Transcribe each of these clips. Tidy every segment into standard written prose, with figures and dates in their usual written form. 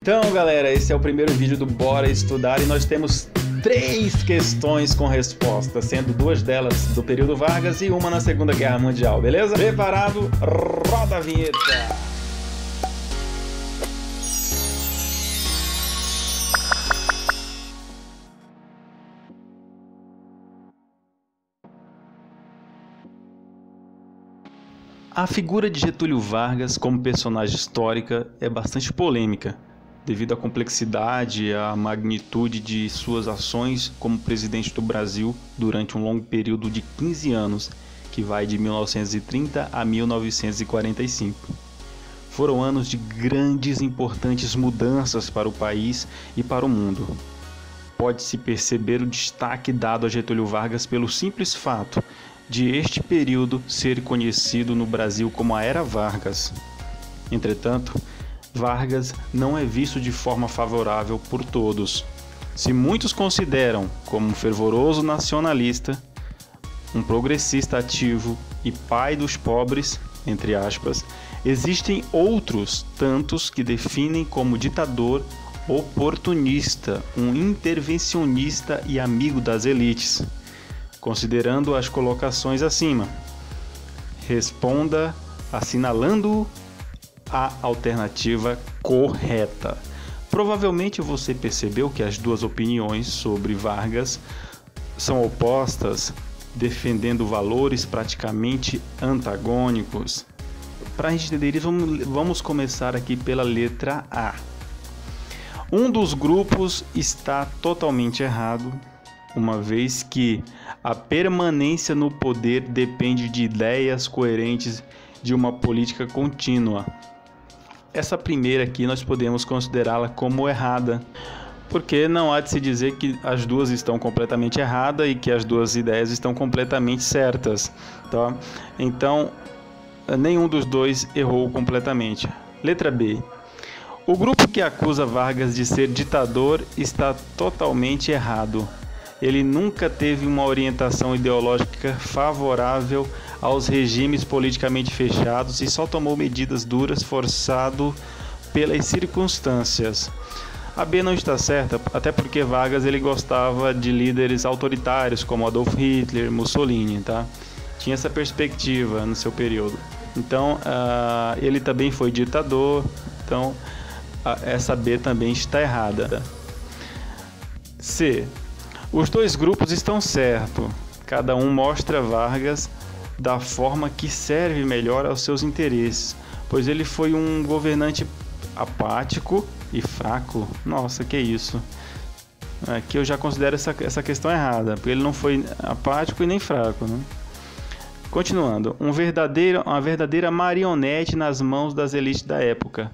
Então, galera, esse é o primeiro vídeo do Bora Estudar e nós temos 3 questões com resposta, sendo 2 delas do período Vargas e uma na Segunda Guerra Mundial, beleza? Preparado? Roda a vinheta! A figura de Getúlio Vargas como personagem histórica é bastante polêmica, devido à complexidade e à magnitude de suas ações como presidente do Brasil durante um longo período de 15 anos, que vai de 1930 a 1945. Foram anos de grandes e importantes mudanças para o país e para o mundo. Pode-se perceber o destaque dado a Getúlio Vargas pelo simples fato de este período ser conhecido no Brasil como a Era Vargas. Entretanto, Vargas não é visto de forma favorável por todos. Se muitos consideram como um fervoroso nacionalista, um progressista ativo e pai dos pobres, entre aspas, existem outros tantos que definem como ditador, oportunista, um intervencionista e amigo das elites. Considerando as colocações acima, responda assinalando a alternativa correta. Provavelmente você percebeu que as duas opiniões sobre Vargas são opostas, defendendo valores praticamente antagônicos. Para a gente entender isso, vamos começar aqui pela letra A. Um dos grupos está totalmente errado, uma vez que a permanência no poder depende de ideias coerentes de uma política contínua. Essa primeira aqui nós podemos considerá-la como errada, porque não há de se dizer que as duas estão completamente erradas e que as duas ideias estão completamente certas, tá? Então, nenhum dos dois errou completamente. Letra B. O grupo que acusa Vargas de ser ditador está totalmente errado. Ele nunca teve uma orientação ideológica favorável aos regimes politicamente fechados e só tomou medidas duras forçado pelas circunstâncias. A B não está certa, até porque Vargas ele gostava de líderes autoritários como Adolf Hitler, Mussolini, tá? Tinha essa perspectiva no seu período. Então, ele também foi ditador, então essa B também está errada. C. Os dois grupos estão certos, cada um mostra Vargas da forma que serve melhor aos seus interesses, pois ele foi um governante apático e fraco. Nossa, que isso? Aqui eu já considero essa questão errada, porque ele não foi apático e nem fraco, né? Continuando, uma verdadeira marionete nas mãos das elites da época.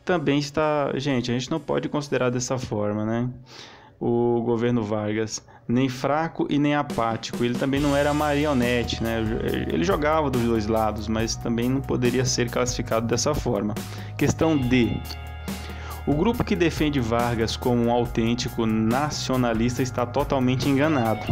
Também está... Gente, a gente não pode considerar dessa forma, né? O governo Vargas, nem fraco e nem apático. Ele também não era marionete, né? Ele jogava dos dois lados, mas também não poderia ser classificado dessa forma. Questão D. O grupo que defende Vargas como um autêntico nacionalista está totalmente enganado.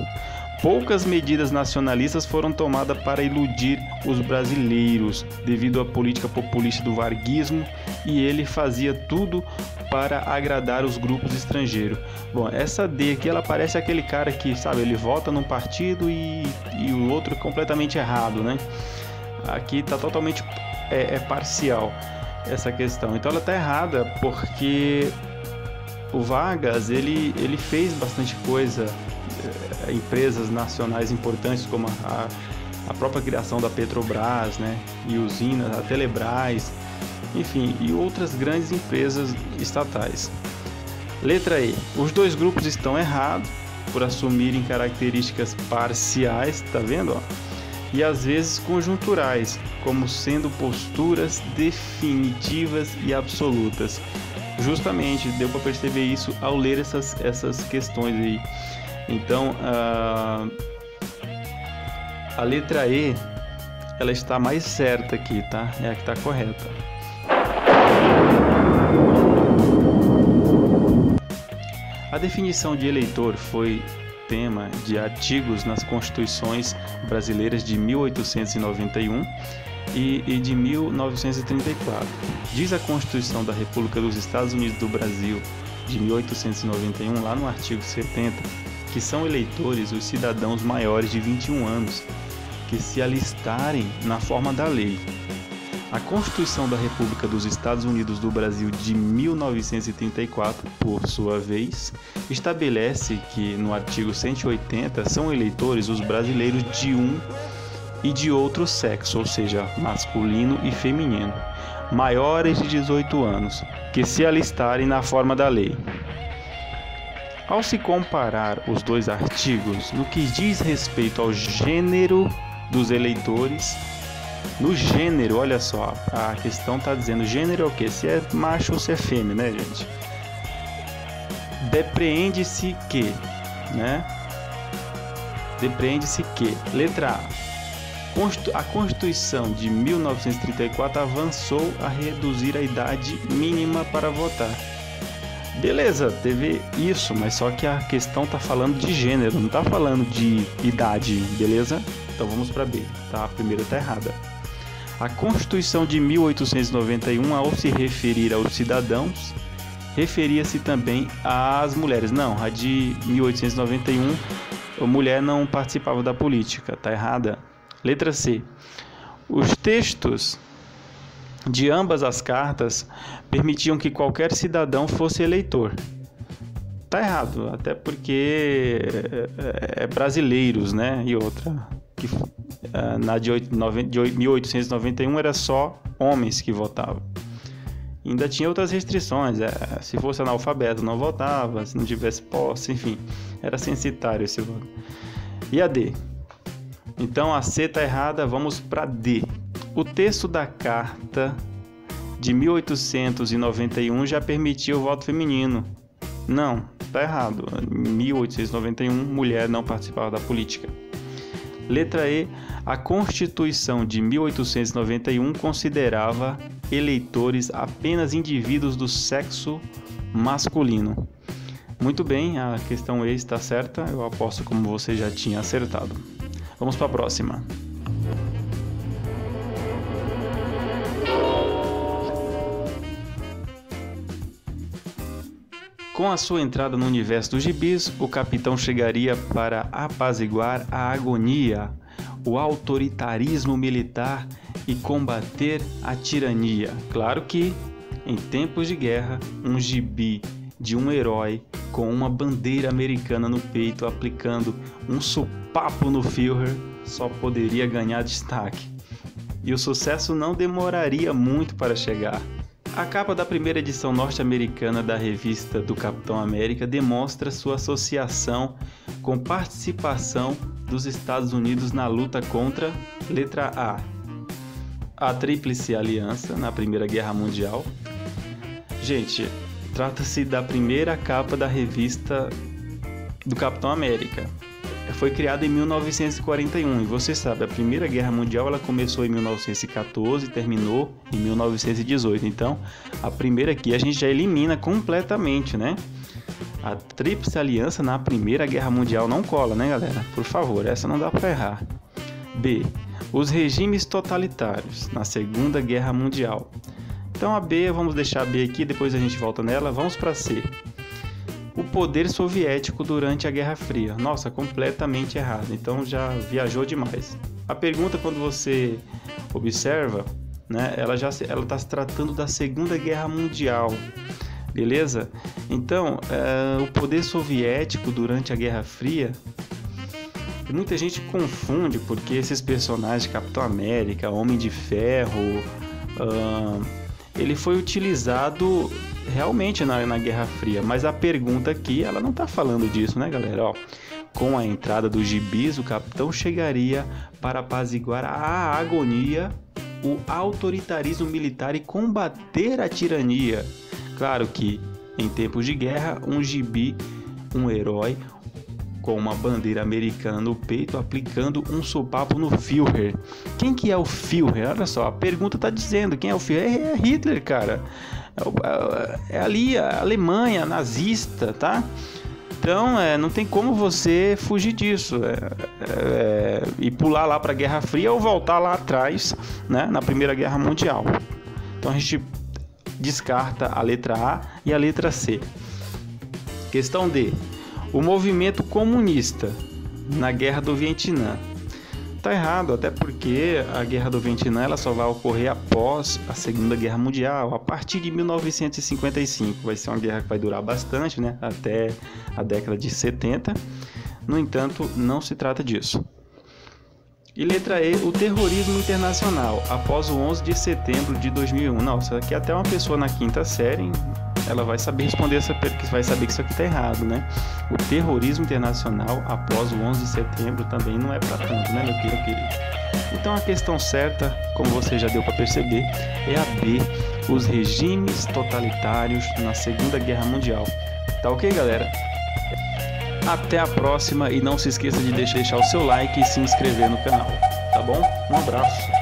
Poucas medidas nacionalistas foram tomadas para iludir os brasileiros devido à política populista do varguismo, e ele fazia tudo para agradar os grupos estrangeiros. Bom, essa D aqui, ela parece aquele cara que, sabe, ele vota num partido e o outro é completamente errado, né? Aqui está totalmente parcial essa questão. Então ela está errada porque o Vargas, ele fez bastante coisa, empresas nacionais importantes como a própria criação da Petrobras, né, e usinas, a Telebrás, enfim, e outras grandes empresas estatais. Letra E. Os dois grupos estão errados por assumirem características parciais, tá vendo? Ó? E às vezes conjunturais, como sendo posturas definitivas e absolutas. Justamente, deu para perceber isso ao ler essas questões aí. Então, a letra E, ela está mais certa aqui, tá? É a que está correta. A definição de eleitor foi tema de artigos nas constituições brasileiras de 1891 e de 1934. Diz a Constituição da República dos Estados Unidos do Brasil, de 1891, lá no artigo 70, que são eleitores os cidadãos maiores de 21 anos, que se alistarem na forma da lei. A Constituição da República dos Estados Unidos do Brasil de 1934, por sua vez, estabelece que no artigo 180 são eleitores os brasileiros de um e de outro sexo, ou seja, masculino e feminino, maiores de 18 anos, que se alistarem na forma da lei. Ao se comparar os dois artigos, no que diz respeito ao gênero dos eleitores, no gênero, olha só, a questão está dizendo gênero é o quê? Se é macho ou se é fêmea, né, gente? Depreende-se que, letra A. A Constituição de 1934 avançou a reduzir a idade mínima para votar. Beleza, teve isso, mas só que a questão está falando de gênero, não está falando de idade, beleza? Então vamos para B, tá? A primeira está errada. A Constituição de 1891, ao se referir aos cidadãos, referia-se também às mulheres. Não, a de 1891, a mulher não participava da política, tá errada. Letra C. Os textos de ambas as cartas permitiam que qualquer cidadão fosse eleitor. Tá errado, até porque é brasileiros, né? E outra, que na de 1891 era só homens que votavam. Ainda tinha outras restrições, se fosse analfabeto não votava, se não tivesse posse, enfim, era censitário esse voto. E a D? Então a C está errada, vamos para D. O texto da carta de 1891 já permitia o voto feminino. Não, está errado. Em 1891, mulher não participava da política. Letra E. A Constituição de 1891 considerava eleitores apenas indivíduos do sexo masculino. Muito bem, a questão E está certa. Eu aposto como você já tinha acertado. Vamos para a próxima. Com a sua entrada no universo dos gibis, o capitão chegaria para apaziguar a agonia, o autoritarismo militar e combater a tirania. Claro que, em tempos de guerra, um gibi de um herói com uma bandeira americana no peito aplicando um sopapo no Führer só poderia ganhar destaque. E o sucesso não demoraria muito para chegar. A capa da primeira edição norte-americana da revista do Capitão América demonstra sua associação com participação dos Estados Unidos na luta contra, letra A Tríplice Aliança na Primeira Guerra Mundial. Gente, trata-se da primeira capa da revista do Capitão América. Foi criada em 1941 e você sabe, a Primeira Guerra Mundial ela começou em 1914 e terminou em 1918. Então, a primeira aqui a gente já elimina completamente, né? A Tríplice Aliança na Primeira Guerra Mundial não cola, né, galera? Por favor, essa não dá para errar. B. Os regimes totalitários na Segunda Guerra Mundial. Então a B, vamos deixar a B aqui, depois a gente volta nela. Vamos para C. O poder soviético durante a Guerra Fria. Nossa, completamente errado. Então já viajou demais. A pergunta, quando você observa, né, ela está se tratando da Segunda Guerra Mundial. Beleza? Então, o poder soviético durante a Guerra Fria, muita gente confunde porque esses personagens, Capitão América, Homem de Ferro, ele foi utilizado realmente na Guerra Fria, mas a pergunta aqui, ela não está falando disso, né, galera? Com a entrada dos gibis, o capitão chegaria para apaziguar a agonia, o autoritarismo militar e combater a tirania. Claro que, em tempos de guerra, um gibi, um herói com uma bandeira americana no peito, aplicando um sopapo no Führer. Quem que é o Führer? Olha só, a pergunta está dizendo quem é o Führer. É Hitler, cara. É ali a Alemanha nazista, tá? Então, não tem como você fugir disso e pular lá para a Guerra Fria ou voltar lá atrás, né, na Primeira Guerra Mundial. Então a gente descarta a letra A e a letra C. Questão D. O movimento comunista na Guerra do Vietnã. Tá errado, até porque a Guerra do Vietnã ela só vai ocorrer após a Segunda Guerra Mundial, a partir de 1955. Vai ser uma guerra que vai durar bastante, né? Até a década de 70. No entanto, não se trata disso. E letra E, o terrorismo internacional, após o 11 de setembro de 2001. Nossa, aqui até uma pessoa na quinta série, ela vai saber responder essa pergunta, vai saber que isso aqui está errado, né? O terrorismo internacional após o 11 de setembro também não é para tanto, né, meu querido? Então a questão certa, como você já deu para perceber, é a B, os regimes totalitários na Segunda Guerra Mundial. Tá ok, galera? Até a próxima e não se esqueça de deixar o seu like e se inscrever no canal, tá bom? Um abraço!